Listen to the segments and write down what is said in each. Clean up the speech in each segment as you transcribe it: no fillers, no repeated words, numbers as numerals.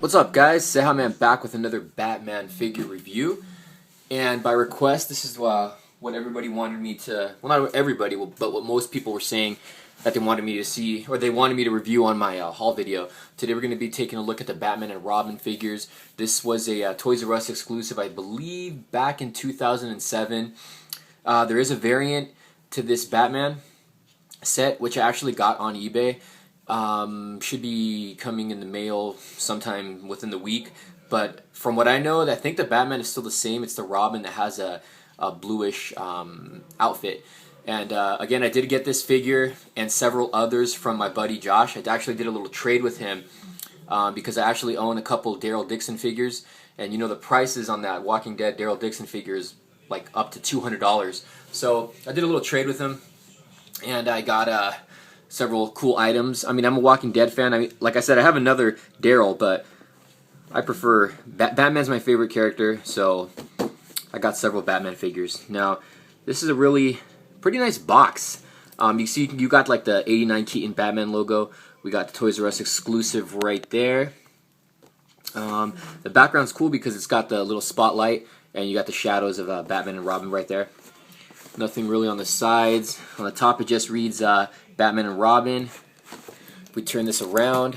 What's up, guys? Cejaman back with another Batman figure review. And by request, this is what everybody wanted me to, well, not everybody, but what most people were saying that they wanted me to see, or they wanted me to review on my haul video. Today we're going to be taking a look at the Batman and Robin figures. This was a Toys R Us exclusive, I believe, back in 2007. There is a variant to this Batman set, which I actually got on eBay. Should be coming in the mail sometime within the week, but from what I know, I think the Batman is still the same. It's the Robin that has a bluish outfit. And again, I did get this figure and several others from my buddy Josh. I actually did a little trade with him because I actually own a couple Daryl Dixon figures, and you know the prices on that Walking Dead Daryl Dixon figure is like up to $200. So I did a little trade with him, and I got several cool items. I mean, I'm a Walking Dead fan. I mean, like I said, I have another Daryl, but I prefer Batman's my favorite character, so I got several Batman figures. Now, this is a really pretty nice box. You see, you got like the '89 Keaton Batman logo. We got the Toys R Us exclusive right there. The background's cool because it's got the little spotlight, and you got the shadows of Batman and Robin right there. Nothing really on the sides. On the top, it just reads Batman and Robin. If we turn this around,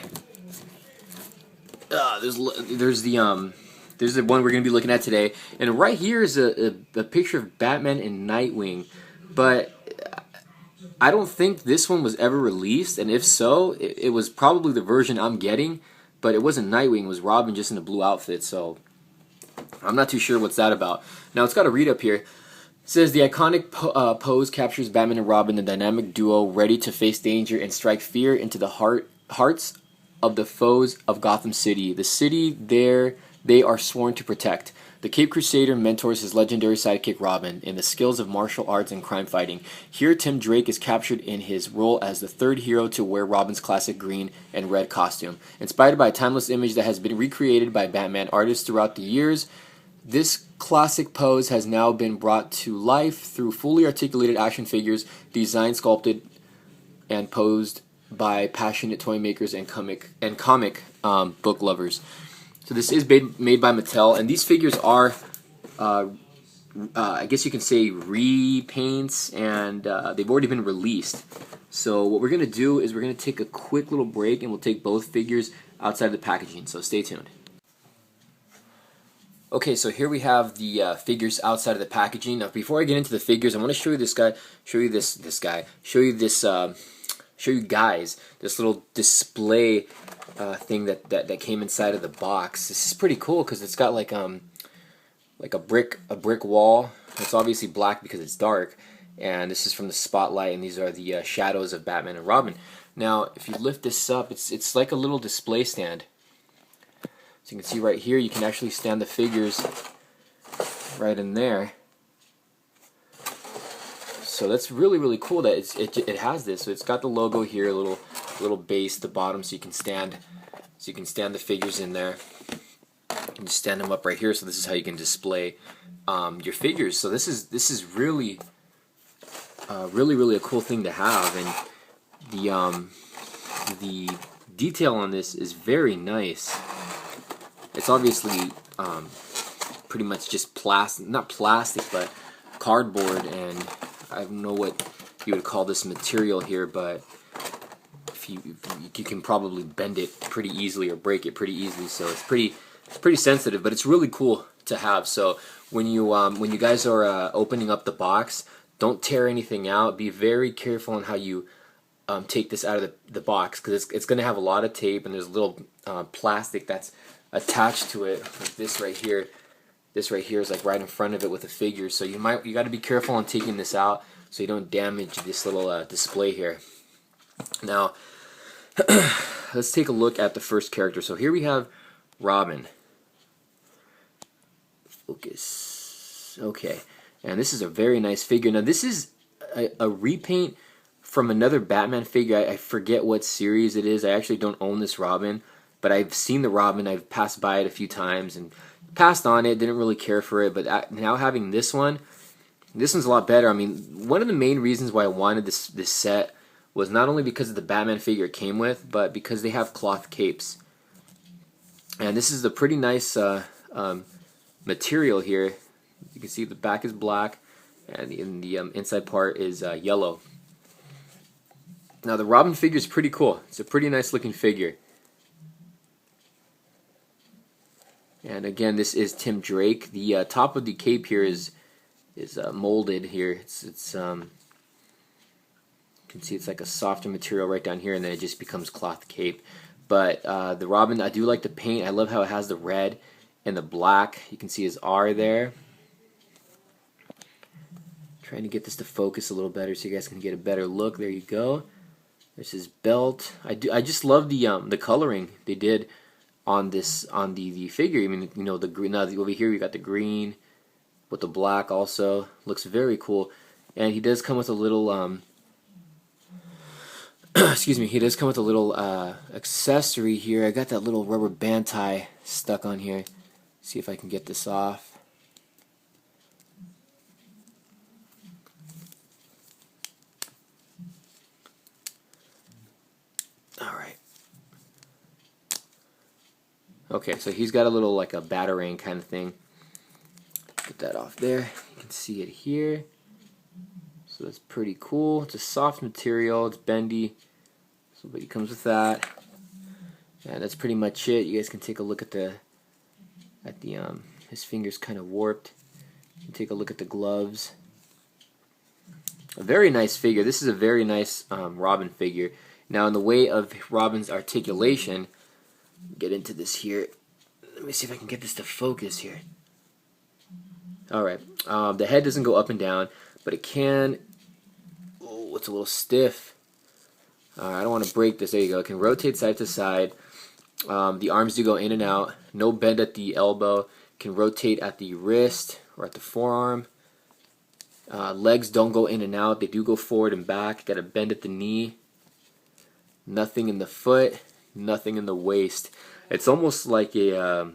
there's the one we're gonna be looking at today, and right here is a picture of Batman and Nightwing, but I don't think this one was ever released, and if so, it was probably the version I'm getting, but it wasn't Nightwing, it was Robin just in a blue outfit, so I'm not too sure what's that about. Now it's got a read up here. It says the iconic pose captures Batman and Robin, the dynamic duo ready to face danger and strike fear into the hearts of the foes of Gotham City. The city they are sworn to protect. The Cape Crusader mentors his legendary sidekick Robin in the skills of martial arts and crime fighting. Here Tim Drake is captured in his role as the third hero to wear Robin's classic green and red costume. Inspired by a timeless image that has been recreated by Batman artists throughout the years, this classic pose has now been brought to life through fully articulated action figures designed, sculpted, and posed by passionate toy makers and comic book lovers. So this is made by Mattel, and these figures are, I guess you can say, repaints, and they've already been released. So what we're going to do is we're going to take a quick little break, and we'll take both figures outside of the packaging, so stay tuned. Okay, so here we have the figures outside of the packaging. Now, before I get into the figures, I want to show you this guy, show you this little display thing that came inside of the box. This is pretty cool because it's got like a brick wall. It's obviously black because it's dark, and this is from the spotlight, and these are the shadows of Batman and Robin. Now, if you lift this up, it's like a little display stand. So you can see right here, you can actually stand the figures right in there. So that's really cool that it has this. So it's got the logo here, a little base at the bottom, so you can stand the figures in there. You can just stand them up right here. So this is how you can display your figures. So this is really a cool thing to have, and the detail on this is very nice. It's obviously pretty much just not plastic, but cardboard, and I don't know what you would call this material here, but if you can probably bend it pretty easily or break it pretty easily, so it's pretty sensitive, but it's really cool to have. So when you guys are opening up the box, don't tear anything out. Be very careful on how you take this out of the box, because it's going to have a lot of tape, and there's a little plastic that's attached to it, like this right here. This right here is like right in front of it with the figure, so you got to be careful on taking this out so you don't damage this little display here. Now let's take a look at the first character. So here we have Robin. Focus. Okay, and this is a very nice figure. Now this is a repaint from another Batman figure. I forget what series it is. I actually don't own this Robin, but I've seen the Robin. I've passed by it a few times and passed on it, didn't really care for it, but now having this one's a lot better. I mean, one of the main reasons why I wanted this set was not only because of the Batman figure it came with, but because they have cloth capes. And this is a pretty nice material here. You can see the back is black, and the inside part is yellow. Now the Robin figure is pretty cool. It's a pretty nice looking figure. And again, this is Tim Drake. The top of the cape here is molded here. You can see it's like a softer material right down here, and then it just becomes cloth cape. But the Robin, I do like the paint. I love how it has the red and the black. You can see his R there. Trying to get this to focus a little better so you guys can get a better look. There you go. There's his belt. I just love the coloring they did on the figure. I mean, you know, the green. Now over here we got the green with the black also. Looks very cool. And he does come with a little excuse me, he does come with a little accessory here. I got that little rubber band tie stuck on here. See if I can get this off. Alright. Okay, so he's got a little like a batarang kind of thing. Get that off there. You can see it here. So that's pretty cool. It's a soft material. It's bendy. So but he comes with that. And that's pretty much it. You guys can take a look at his fingers kind of warped. You can take a look at the gloves. A very nice figure. This is a very nice Robin figure. Now in the way of Robin's articulation, get into this here. Let me see if I can get this to focus here. Alright, the head doesn't go up and down, but it can. Oh, it's a little stiff. I don't want to break this. There you go. It can rotate side to side. The arms do go in and out. No bend at the elbow. Can rotate at the wrist or at the forearm. Legs don't go in and out. They do go forward and back. Got a bend at the knee. Nothing in the foot. Nothing in the waist. It's almost like a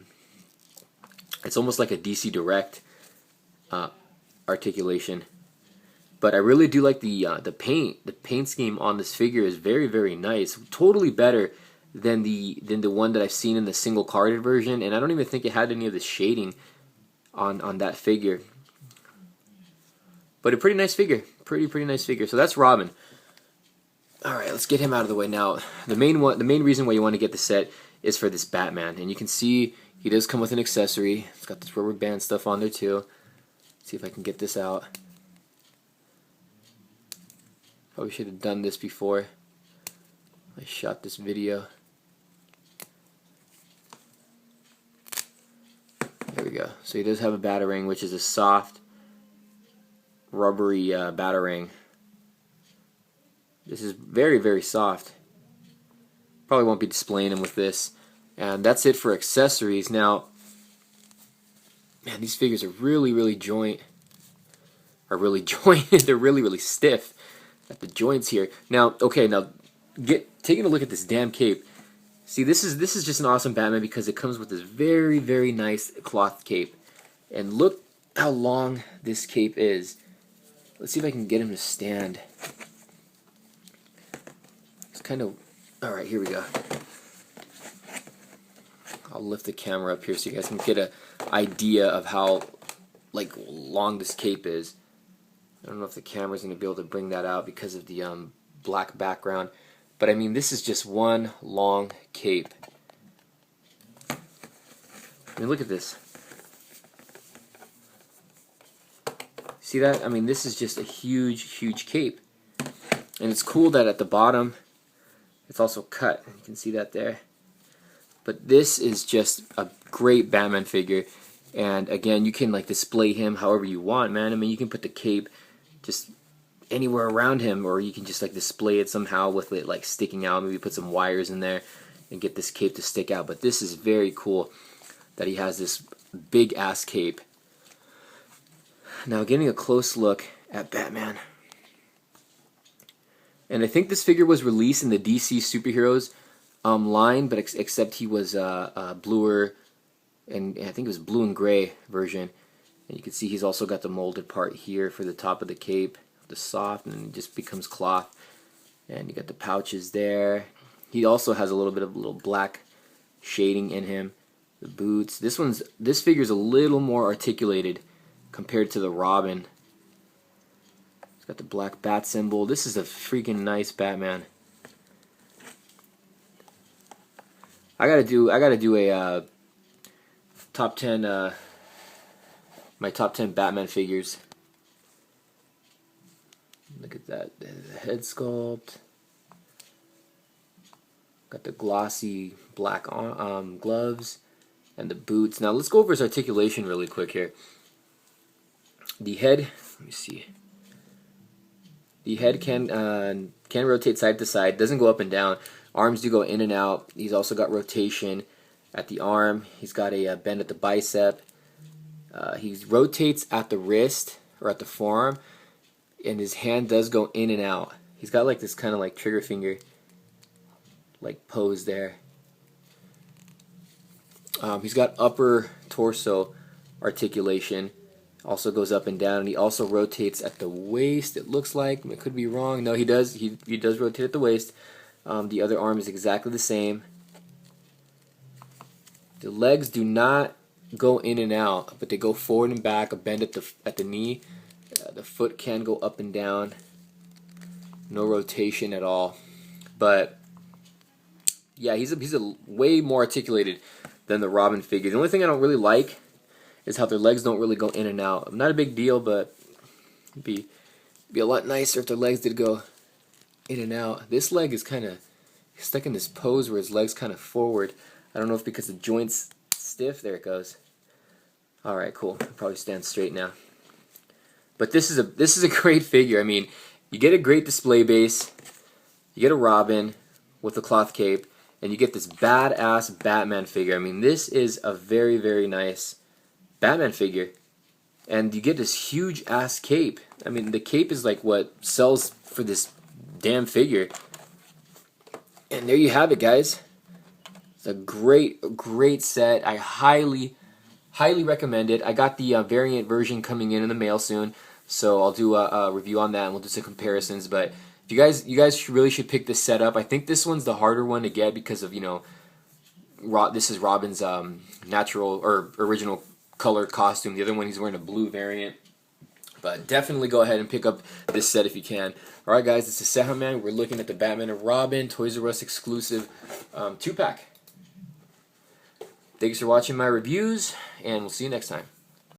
DC Direct articulation. But I really do like the paint. The paint scheme on this figure is very, very nice. Totally better than the one that I've seen in the single carded version, and I don't even think it had any of the shading on that figure. But a pretty nice figure. Pretty nice figure. So that's Robin. All right, let's get him out of the way now. The main reason why you want to get the set is for this Batman, and you can see he does come with an accessory. It's got this rubber band stuff on there too. Let's see if I can get this out. Probably should have done this before I shot this video. There we go. So he does have a batarang, which is a soft, rubbery batarang. This is very, very soft. Probably won't be displaying him with this. And that's it for accessories. Now, man, these figures are really, really jointed. They're really, really stiff at the joints here. Now, okay, now taking a look at this damn cape. See, this is just an awesome Batman because it comes with this very, very nice cloth cape. And look how long this cape is. Let's see if I can get him to stand. It's kind of... Alright, here we go. I'll lift the camera up here so you guys can get an idea of how long this cape is. I don't know if the camera's going to be able to bring that out because of the black background. But I mean, this is just one long cape. I mean, look at this. See that? I mean, this is just a huge, huge cape. And it's cool that at the bottom, it's also cut. You can see that there. But this is just a great Batman figure. And again, you can display him however you want, man. I mean, you can put the cape just anywhere around him, or you can just display it somehow with it sticking out. Maybe put some wires in there and get this cape to stick out. But this is very cool that he has this big ass cape. Now getting a close look at Batman. And I think this figure was released in the DC Superheroes line, but except he was bluer, and I think it was blue and gray version. And you can see he's also got the molded part here for the top of the cape, the soft, and it just becomes cloth. And you got the pouches there. He also has a little bit of black shading in him. The boots. This figure's a little more articulated compared to the Robin. It's got the black bat symbol. This is a freaking nice Batman. I gotta do a top 10 my top 10 Batman figures. Look at that, the head sculpt. Got the glossy black gloves and the boots. Now let's go over his articulation really quick here. The head, let me see. The head can rotate side to side. Doesn't go up and down. Arms do go in and out. He's also got rotation at the arm. He's got a bend at the bicep. He rotates at the wrist or at the forearm, and his hand does go in and out. He's got like this kind of like trigger finger like pose there. He's got upper torso articulation. Also goes up and down, and he also rotates at the waist. It looks like, I could be wrong. No, he does. He does rotate at the waist. The other arm is exactly the same. The legs do not go in and out, but they go forward and back. A bend at the knee. The foot can go up and down. No rotation at all. But yeah, he's a way more articulated than the Robin figure. The only thing I don't really like is how their legs don't really go in and out. Not a big deal, but it'd be a lot nicer if their legs did go in and out. This leg is kind of stuck in this pose where his leg's kind of forward. I don't know if because the joint's stiff. There it goes. All right, cool. I'll probably stand straight now. But this is a great figure. I mean, you get a great display base, you get a Robin with a cloth cape, and you get this badass Batman figure. I mean, this is a very, very nice Batman figure. And you get this huge ass cape. I mean, the cape is like what sells for this damn figure. And there you have it, guys. It's a great set. I highly recommend it. I got the variant version coming in the mail soon, so I'll do a review on that and we'll do some comparisons. But you guys really should pick this set up. I think this one's the harder one to get because of, you know, this is Robin's natural or original color costume. The other one, he's wearing a blue variant. But definitely go ahead and pick up this set if you can. Alright guys, this is cejaman. We're looking at the Batman and Robin Toys R Us exclusive 2-pack. Thanks for watching my reviews, and we'll see you next time.